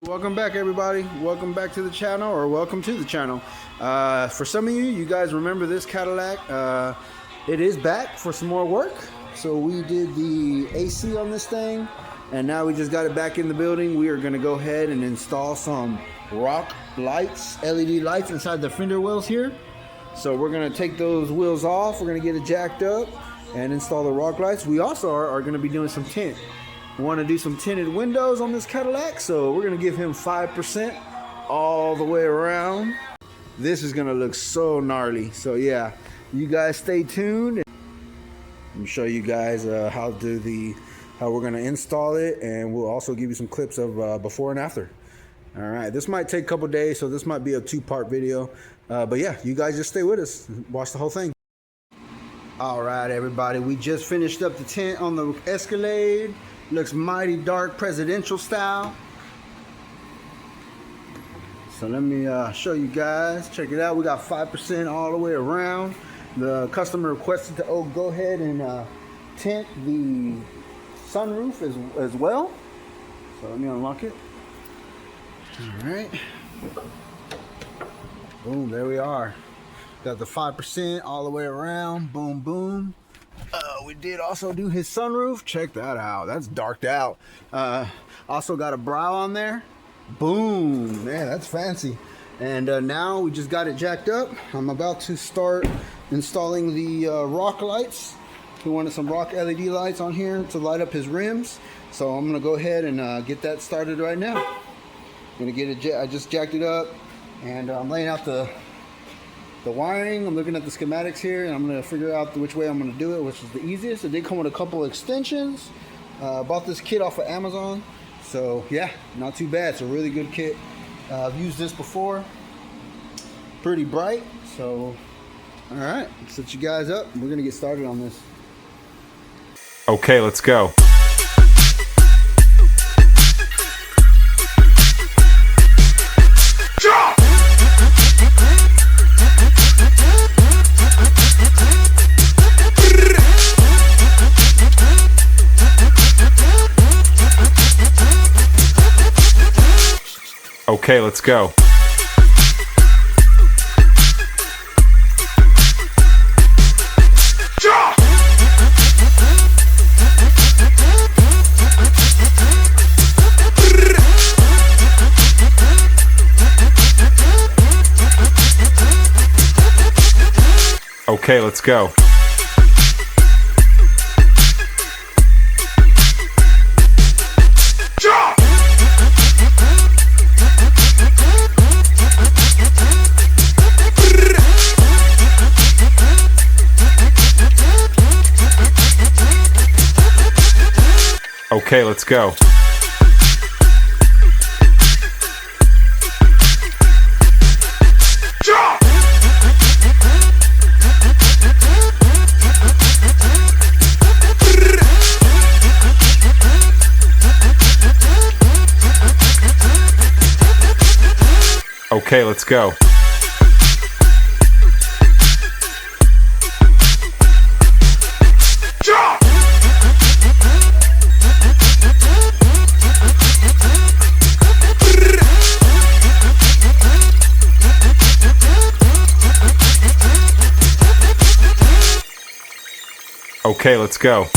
Welcome back, everybody. Welcome back to the channel, or welcome to the channel. For some of you guys remember this Cadillac. It is back for some more work. So we did the AC on this thing, and now we just got it back in the building. We are going to go ahead and install some rock lights, LED lights inside the fender wheels here. So we're going to take those wheels off. We're going to get it jacked up and install the rock lights. We also are going to be doing some tint. We want to do some tinted windows on this Cadillac, so we're going to give him 5% all the way around. This is going to look so gnarly. So yeah, you guys stay tuned. Let me show you guys how we're going to install it, and we'll also give you some clips of before and after. All right, this might take a couple days, so this might be a two-part video. But yeah, you guys just stay with us. Watch the whole thing. All right, everybody, we just finished up the tint on the Escalade. Looks mighty dark, presidential style. So let me show you guys. Check it out. We got 5% all the way around. The customer requested to go ahead and tint the sunroof as well. So let me unlock it. All right. Boom, there we are. Got the 5% all the way around. Boom, boom. We did also do his sunroof. Check that out. That's darked out. Also got a brow on there. Boom. Man, that's fancy. And now we just got it jacked up. I'm about to start installing the rock lights. He wanted some rock LED lights on here to light up his rims. So I'm going to go ahead and get that started right now. I'm going to get it. I just jacked it up, and I'm laying out the wiring. I'm looking at the schematics here, and I'm going to figure out which way I'm going to do it, which is the easiest. It did come with a couple of extensions. Bought this kit off of Amazon, so yeah, not too bad. It's a really good kit. I've used this before. Pretty bright. So all right, set you guys up. We're going to get started on this. Okay, let's go. Okay, let's go. Okay, let's go. Okay, let's go. Okay, let's go. Okay, let's go.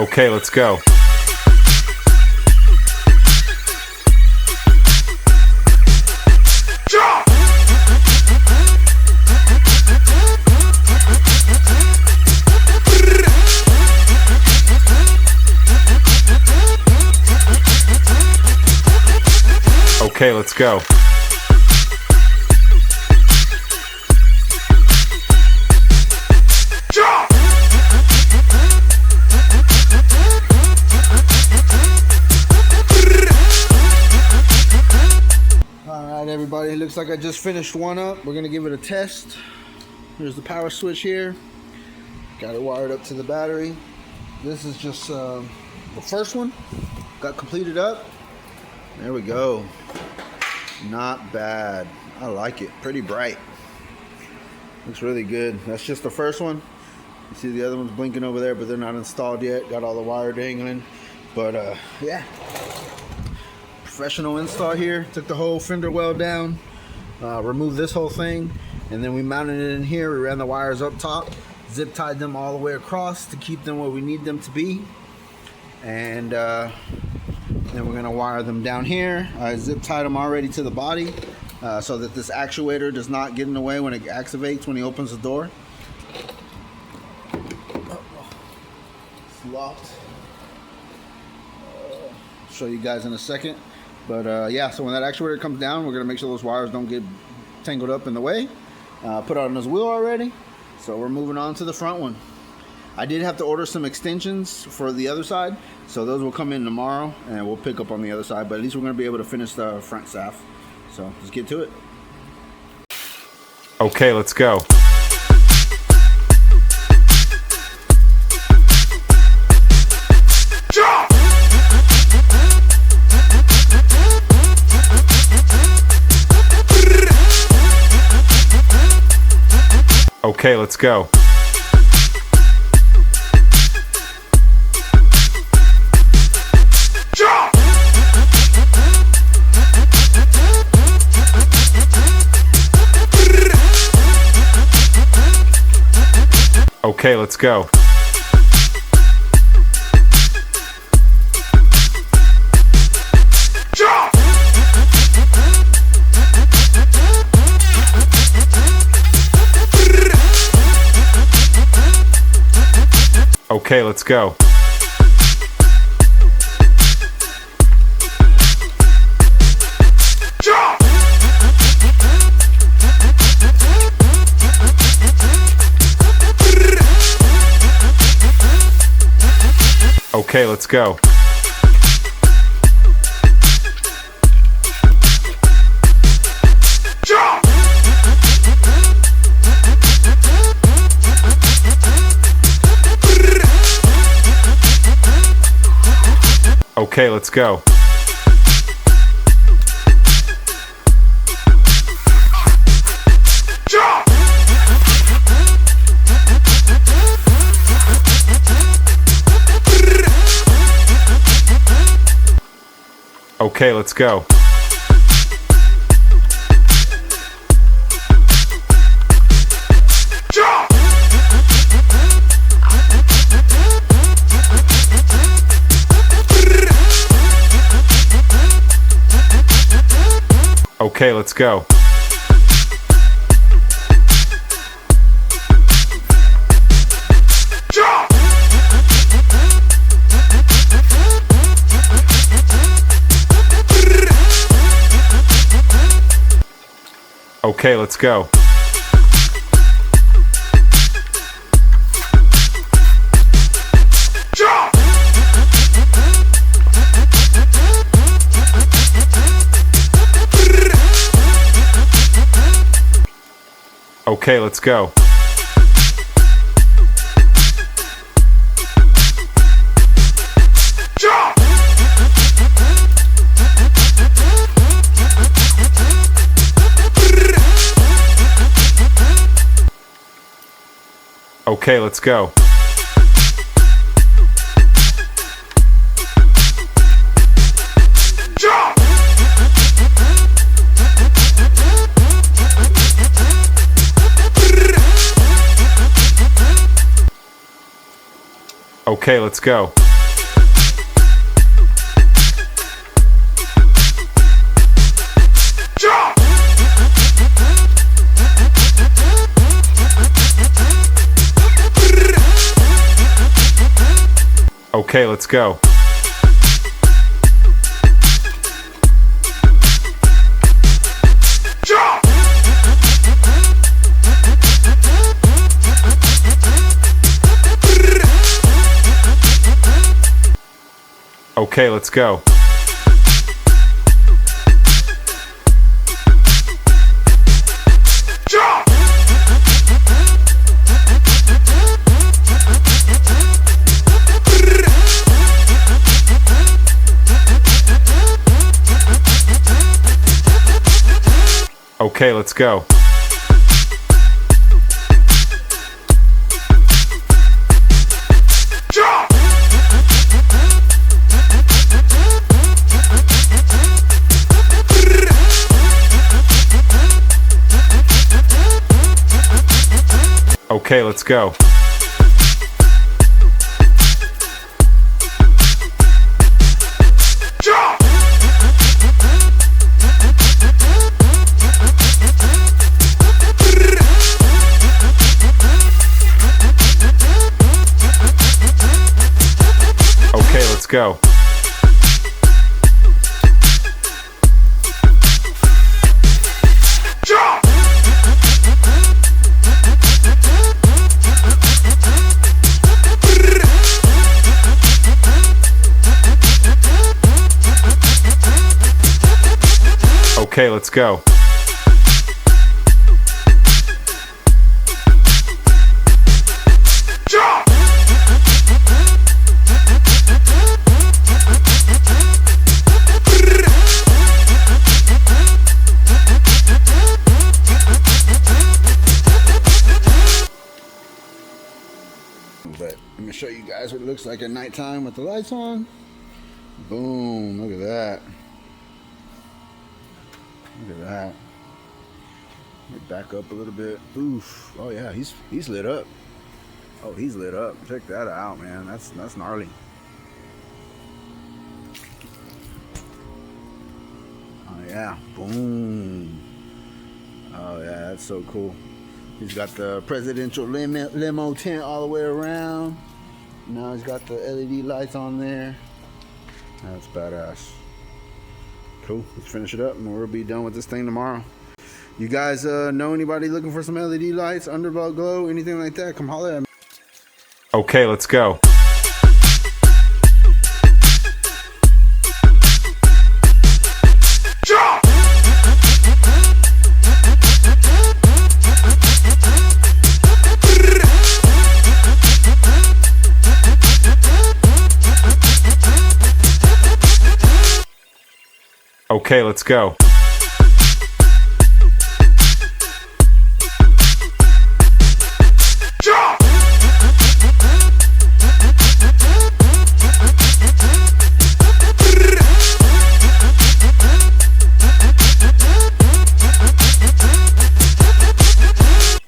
Okay, let's go. Okay, let's go. Alright, everybody, it looks like I just finished one up. We're gonna give it a test. There's the power switch here. Got it wired up to the battery. This is just the first one got completed up. There we go. Not bad. I like it. Pretty bright. Looks really good. That's just the first one. You see the other one's blinking over there, but they're not installed yet. Got all the wire dangling. But yeah. Professional install here. Took the whole fender well down. Removed this whole thing. And then we mounted it in here. We ran the wires up top. Zip tied them all the way across to keep them where we need them to be. And then we're going to wire them down here. I zip tied them already to the body so that this actuator does not get in the way when it activates when he opens the door. It's locked. Show you guys in a second. But yeah, so when that actuator comes down, we're going to make sure those wires don't get tangled up in the way. Put on this wheel already. So we're moving on to the front one. I did have to order some extensions for the other side, so those will come in tomorrow and we'll pick up on the other side, but at least we're going to be able to finish the front shaft. So let's get to it. Okay, let's go. Okay, let's go. Okay, let's go. Okay, let's go. Okay, let's go. Okay, let's go. Okay, let's go. Okay, let's go. Okay, let's go. Okay, let's go. Okay, let's go. Okay, let's go. Okay, let's go. Okay, let's go. Okay, let's go. Okay, let's go. Okay, let's go. Okay, let's go. But let me show you guys what it looks like at nighttime with the lights on. Boom, look at that. Look at that. Let me back up a little bit. Oof. Oh yeah, he's lit up. Oh, he's lit up. Check that out, man. That's gnarly. Oh yeah. Boom. Oh yeah, that's so cool. He's got the presidential limo tent all the way around. Now he's got the LED lights on there. That's badass. Cool. Let's finish it up and we'll be done with this thing tomorrow. You guys know anybody looking for some LED lights, underball glow, anything like that? Come holler at me. Okay, let's go. Okay, let's go.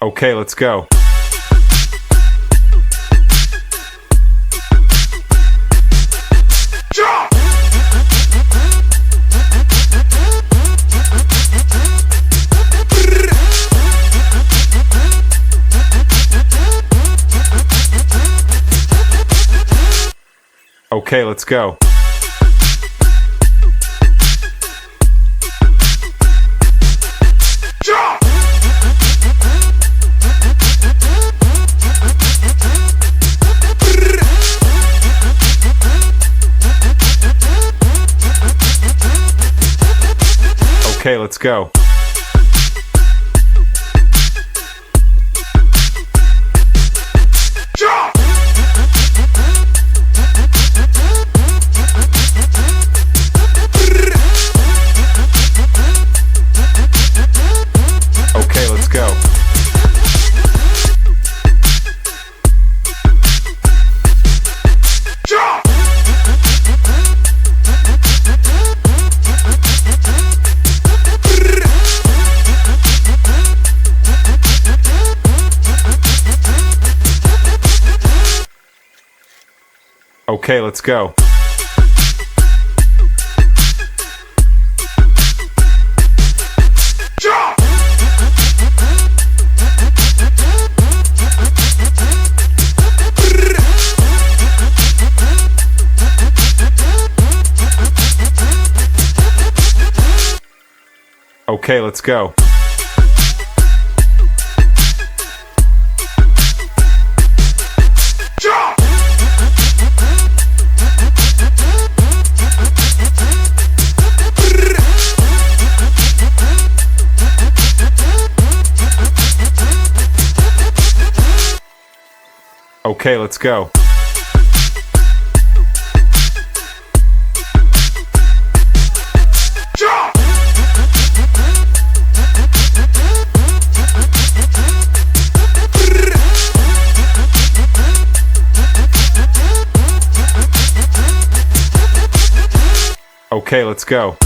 Okay, let's go. Okay, let's go. Okay, let's go. Okay, let's go. Okay, let's go. Okay, let's go. Okay, let's go. Okay, let's go.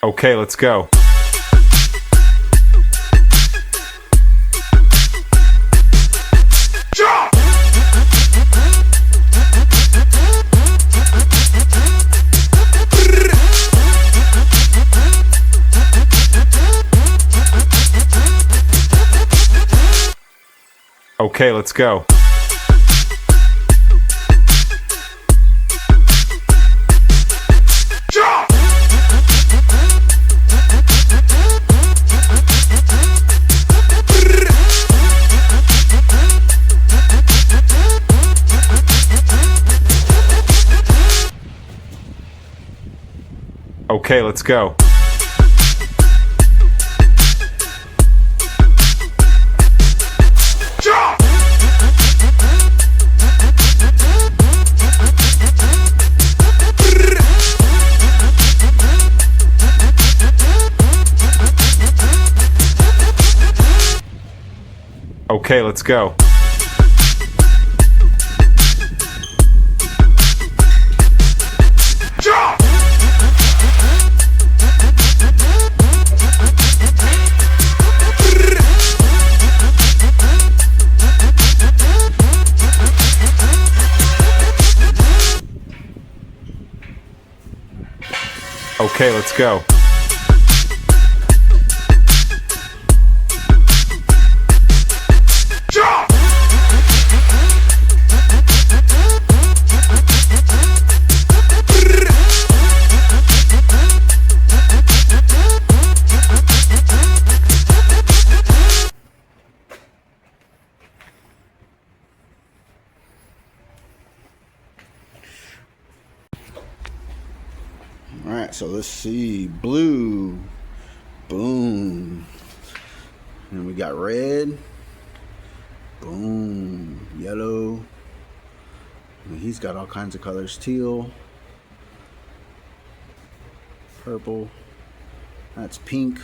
Okay, let's go. Okay, let's go. Okay, let's go. Okay, let's go. Okay, let's go. All right, so let's see. Blue, boom. And we got red, boom. Yellow. And he's got all kinds of colors. Teal, purple. That's pink.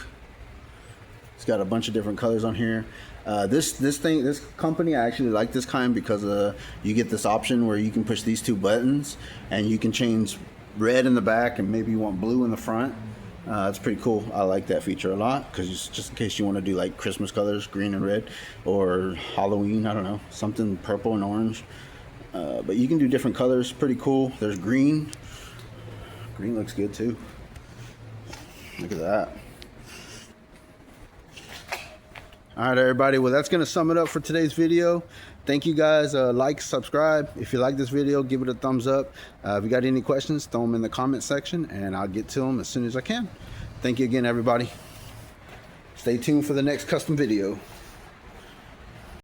It's got a bunch of different colors on here. This company, I actually like this kind because you get this option where you can push these two buttons and you can change red in the back and maybe you want blue in the front. It's pretty cool. I like that feature a lot because just in case you want to do like Christmas colors, green and red, or Halloween, I don't know, something purple and orange. But you can do different colors. Pretty cool. There's green. Green looks good too. Look at that. All right, everybody. Well, that's going to sum it up for today's video. Thank you guys. Like, subscribe. If you like this video, give it a thumbs up. If you got any questions, throw them in the comment section and I'll get to them as soon as I can. Thank you again, everybody. Stay tuned for the next custom video.